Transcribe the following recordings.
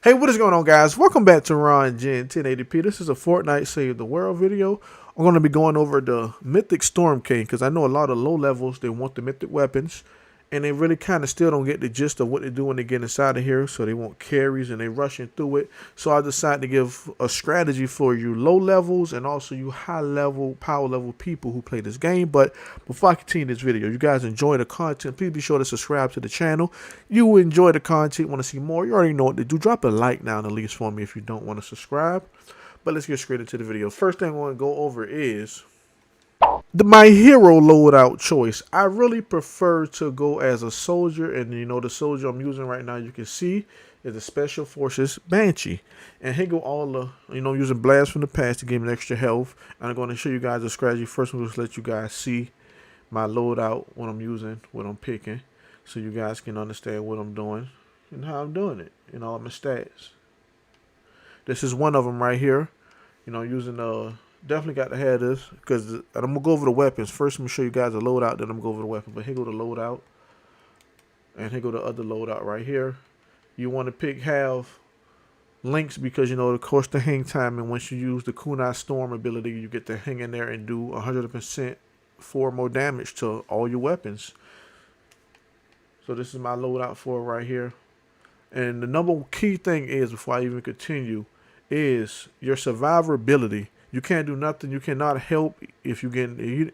Hey, what is going on, guys? Welcome back to Ron Gen 1080p. This is a Fortnite Save the World video. I'm going to be going over the Mythic Storm King because I know a lot of low levels, they want the Mythic weapons, and they really kind of still don't get the gist of what they do when they get inside of here, so they want carries and they rushing through it. So I decided to give a strategy for you low levels and also you high level, power level people who play this game. But before I continue this video, you guys enjoy the content, please be sure to subscribe to the channel. You enjoy the content, want to see more, you already know what to do. Drop a like down at least for me if you don't want to subscribe. But let's get straight into the video. First thing I want to go over is my hero loadout choice. I really prefer to go as a soldier, and you know the soldier I'm using right now, you can see, is the Special Forces Banshee. And here go all the, using blast from the past to give me extra health. And I'm going to show you guys the strategy. First, I'm going to let you guys see my loadout, what I'm using, what I'm picking, so you guys can understand what I'm doing and how I'm doing it, all my stats. This is one of them right here. Using definitely got to have this because I'm gonna go over the weapons first. I'm gonna show you guys the loadout, then I'm gonna go over the weapon. But here go the loadout, and here go the other loadout right here. You want to have links because of course the hang time, and once you use the kunai storm ability, you get to hang in there and do 100% for more damage to all your weapons. So this is my loadout for right here. And the number one key thing is, before I even continue, is your survivability. You can't do nothing. You cannot help if you get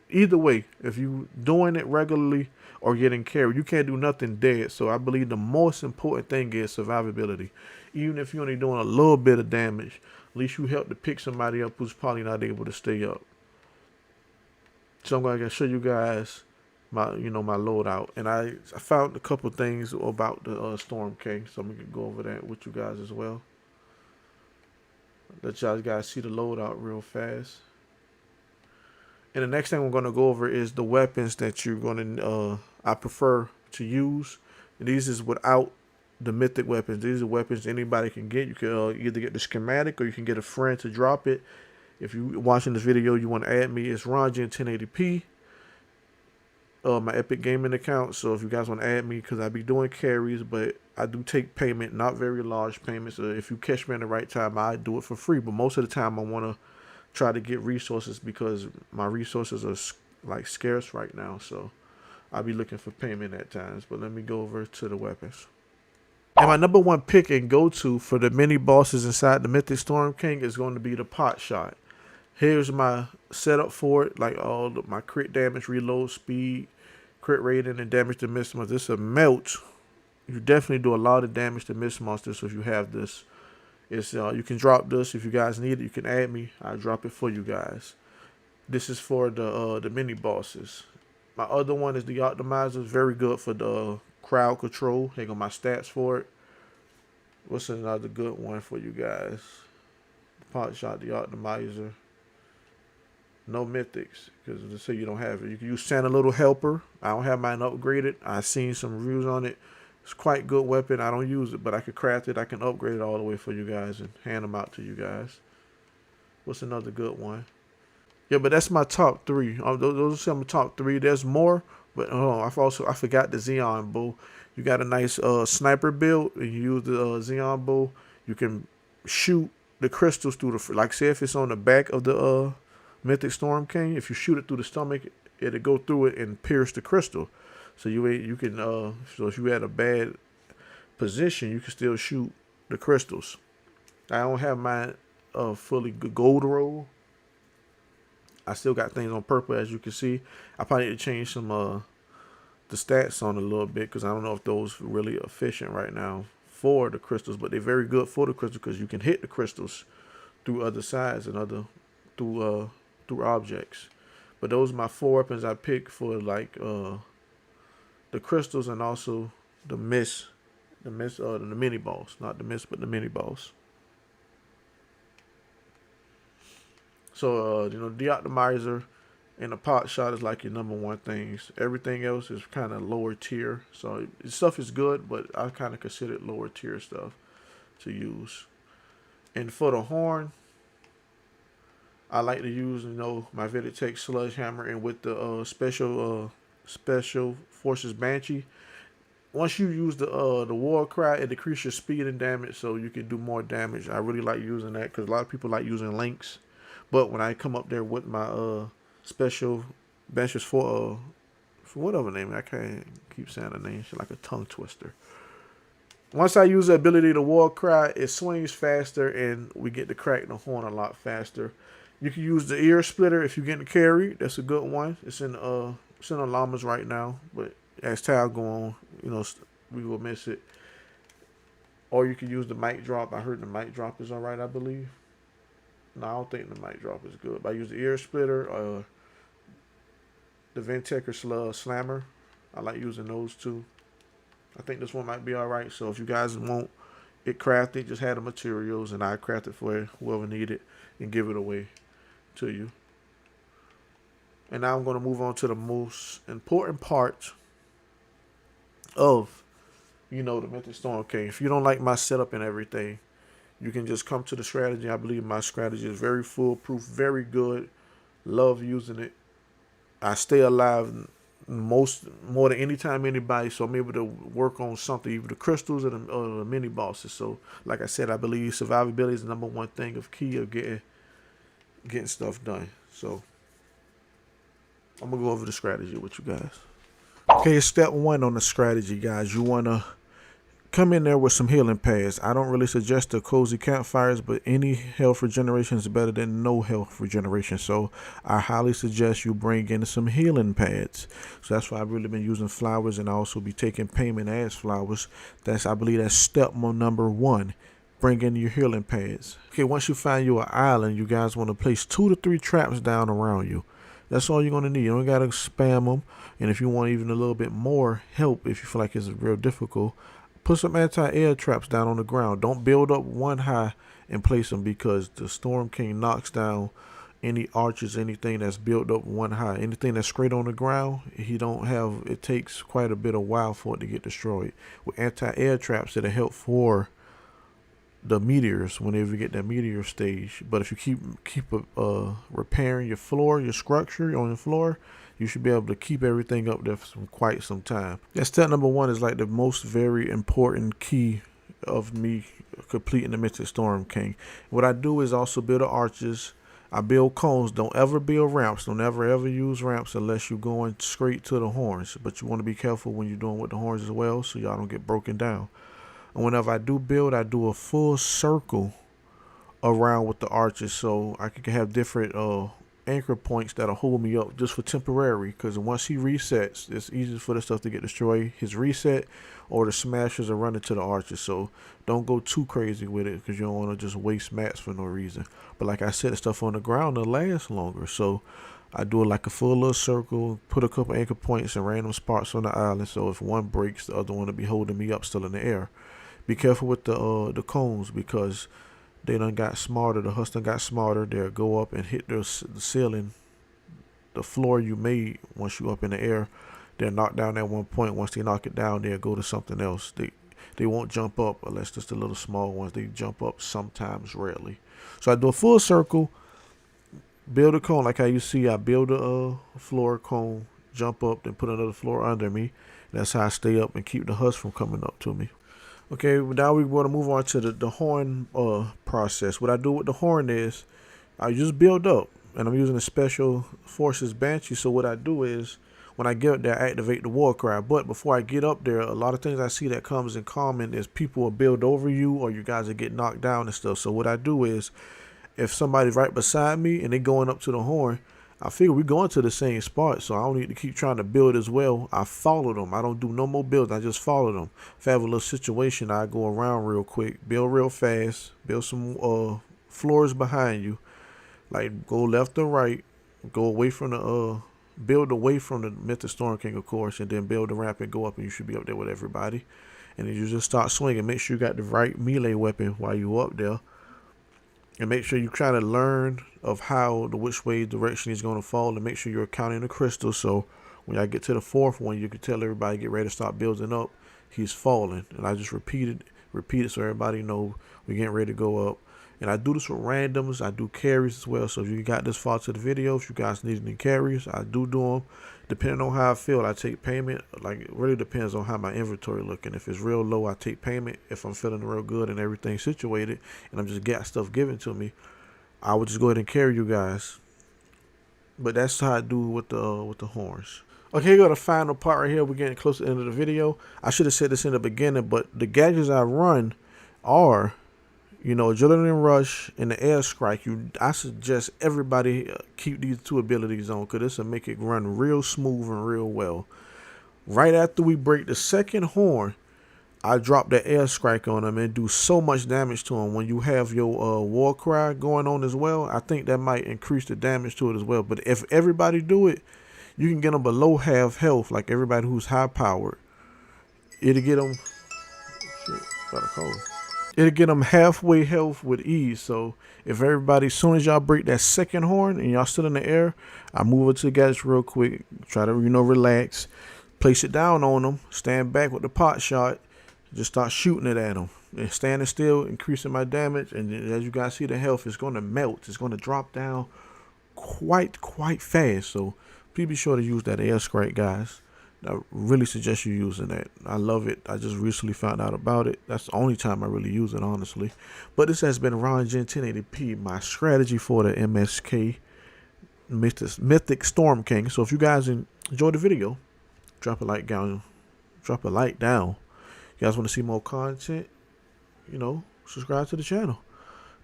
either way. If you doing it regularly or getting carried, you can't do nothing dead. So I believe the most important thing is survivability. Even if you're only doing a little bit of damage, at least you help to pick somebody up who's probably not able to stay up. So I'm going to show you guys my my loadout, and I found a couple things about the Storm King, so I'm gonna go over that with you guys as well. Let y'all guys see the loadout real fast. And the next thing we're gonna go over is the weapons that you're gonna I prefer to use. And these is without the mythic weapons. These are weapons anybody can get. You can either get the schematic or you can get a friend to drop it. If you're watching this video, you want to add me. It's Rongen 1080p. My Epic Gaming account. So if you guys want to add me, because I be doing carries, but I do take payment, not very large payments. If you catch me at the right time, I do it for free. But most of the time, I want to try to get resources because my resources are like scarce right now. So I'll be looking for payment at times. But let me go over to the weapons. And my number one pick and go-to for the mini bosses inside the Mythic Storm King is going to be the pot shot. Here's my setup for it, like all my crit damage, reload speed, crit rating, and damage to miss monsters. This is a melt. You definitely do a lot of damage to miss monsters. So if you have this, it's you can drop this if you guys need it. You can add me. I'll drop it for you guys. This is for the mini bosses. My other one is the optimizer. Very good for the crowd control. Here go my stats for it. What's another good one for you guys? The pot shot, the optimizer. No mythics, because let's say you don't have it. You can use Santa Little Helper. I don't have mine upgraded. I've seen some reviews on it. It's quite good weapon. I don't use it, but I can craft it. I can upgrade it all the way for you guys and hand them out to you guys. What's another good one? Yeah, but that's my top three. Those are some top three. There's more, but I forgot the Xeon bow. You got a nice sniper build. And you use the Xeon bow. You can shoot the crystals through the, like say if it's on the back of the Mythic Storm King, if you shoot it through the stomach, it'll go through it and pierce the crystal. So you can so if you had a bad position, you can still shoot the crystals. I don't have mine fully gold roll. I still got things on purple, as you can see. I probably need to change some the stats on a little bit because I don't know if those are really efficient right now for the crystals, but they're very good for the crystals because you can hit the crystals through other sides and other through objects. But those are my four weapons I pick for like the crystals and also the mini boss, not the miss, but the mini boss. So the optimizer and the pot shot is like your number one things. Everything else is kind of lower tier. So stuff is good, but I kind of consider it lower tier stuff to use. And for the horn, I like to use, my Mythic Sledgehammer, and with the special forces Banshee, once you use the war cry, it decreases your speed and damage, so you can do more damage. I really like using that because a lot of people like using links. But when I come up there with my special benches for whatever name, I can't keep saying the name, shit like a tongue twister. Once I use the ability to war cry, it swings faster and we get to crack the horn a lot faster. You can use the ear splitter if you're getting carried. That's a good one. It's in llamas right now, but as time go on, we will miss it. Or you can use the mic drop. I heard the mic drop is alright, I believe. No, I don't think the mic drop is good. But I use the ear splitter, the Ventecker slammer. I like using those two. I think this one might be alright. So if you guys want it crafted, just have the materials and I craft it for whoever need it and give it away to you. And now I'm going to move on to the most important part of, the Mythic Storm King. If you don't like my setup and everything, you can just come to the strategy. I believe my strategy is very foolproof, very good. Love using it. I stay alive more than any time anybody, so I'm able to work on something, either the crystals or the mini bosses. So, like I said, I believe survivability is the number one thing of key of getting stuff done. So, I'm gonna go over the strategy with you guys. Okay, step one on the strategy, guys. You wanna come in there with some healing pads. I don't really suggest the cozy campfires, but any health regeneration is better than no health regeneration. So I highly suggest you bring in some healing pads. So that's why I've really been using flowers, and I also be taking payment as flowers. I believe that's step number one. Bring in your healing pads. Okay, once you find your island, you guys want to place 2 to 3 traps down around you. That's all you're going to need. You don't got to spam them. And if you want even a little bit more help, if you feel like it's real difficult, put some anti-air traps down on the ground. Don't build up one high and place them, because the Storm King knocks down any archers, anything that's built up one high. Anything that's straight on the ground, it takes quite a bit of while for it to get destroyed. With anti-air traps, it'll help for the meteors whenever you get that meteor stage. But if you keep repairing your floor, your structure on your floor, you should be able to keep everything up there for quite some time. That step number one is like the most very important key of me completing the Mythic Storm King. What I do is also build the arches. I build cones. Don't ever build ramps. Don't ever use ramps unless you're going straight to the horns. But you want to be careful when you're doing with the horns as well, so y'all don't get broken down. And whenever I do build, I do a full circle around with the arches, so I can have different anchor points that'll hold me up just for temporary, because once he resets, it's easy for the stuff to get destroyed. His reset or the smashers are running to the arches, so don't go too crazy with it, because you don't want to just waste mats for no reason. But like I said, the stuff on the ground will last longer, so I do it like a full little circle, put a couple anchor points and random spots on the island, so if one breaks, the other one will be holding me up still in the air. Be careful with the cones, because they done got smarter. The Husks done got smarter. They'll go up and hit the ceiling, the floor you made once you up in the air. They'll knock down at one point. Once they knock it down, they'll go to something else. They won't jump up unless just the little small ones. They jump up sometimes, rarely. So I do a full circle, build a cone like how you see. I build a floor cone, jump up, then put another floor under me. That's how I stay up and keep the Husks from coming up to me. Okay, now we want to move on to the horn process. What I do with the horn is I just build up, and I'm using a special forces banshee. So what I do is when I get up there, I activate the war cry. But before I get up there, a lot of things I see that comes in common is people will build over you, or you guys will get knocked down and stuff. So what I do is, if somebody's right beside me and they going up to the horn, I figure we're going to the same spot, so I don't need to keep trying to build as well. I follow them. I don't do no more builds. I just follow them. If I have a little situation, I go around real quick, build real fast, build some floors behind you, like go left or right, go away from the build away from the Mythic Storm King, of course, and then build the ramp and go up, and you should be up there with everybody. And then you just start swinging. Make sure you got the right melee weapon while you up there. And make sure you try to learn of which way direction he's going to fall, and make sure you're counting the crystals. So when I get to the 4th one, you can tell everybody, get ready to start building up. He's falling. And I just repeat it so everybody know we're getting ready to go up. And I do this with randoms. I do carries as well. So if you got this far to the video, if you guys need any carries, I do them. depending on how I feel, I take payment. Like, it really depends on how my inventory looking. If it's real low, I take payment. If I'm feeling real good and everything's situated and I'm just got stuff given to me, I would just go ahead and carry you guys. But that's how I do with the horns. Okay, here go the final part right here. We're getting close to the end of the video. I should have said this in the beginning, but the gadgets I run are, you know, Adrenaline Rush and the Airstrike. I suggest everybody keep these two abilities on, because this will make it run real smooth and real well. Right after we break the second horn, I drop the Airstrike on them and do so much damage to them. When you have your war cry going on as well, I think that might increase the damage to it as well. But if everybody do it, you can get them below half health, like everybody who's high powered. It'll get them. Shit, got a cold. It'll get them halfway health with ease. So if everybody, as soon as y'all break that second horn and y'all still in the air, I move it to the gadgets real quick. Try to, you know, relax. Place it down on them. Stand back with the pot shot. Just start shooting it at them. And standing still, increasing my damage. And as you guys see, the health is going to melt. It's going to drop down quite fast. So please be sure to use that Airstrike, guys. I really suggest you using that. I love it. I just recently found out about it. That's the only time I really use it, honestly. But this has been Ron Gen 1080p, my strategy for the MSK Mythic Storm King. So if you guys enjoyed the video, drop a like down. Drop a like down. You guys want to see more content, you know, subscribe to the channel.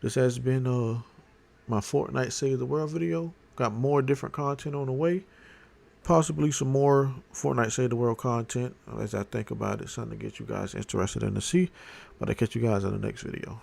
This has been my Fortnite Save the World video. Got more different content on the way. Possibly some more Fortnite Save the World content as I think about it. Something to get you guys interested in to see. But I'll catch you guys in the next video.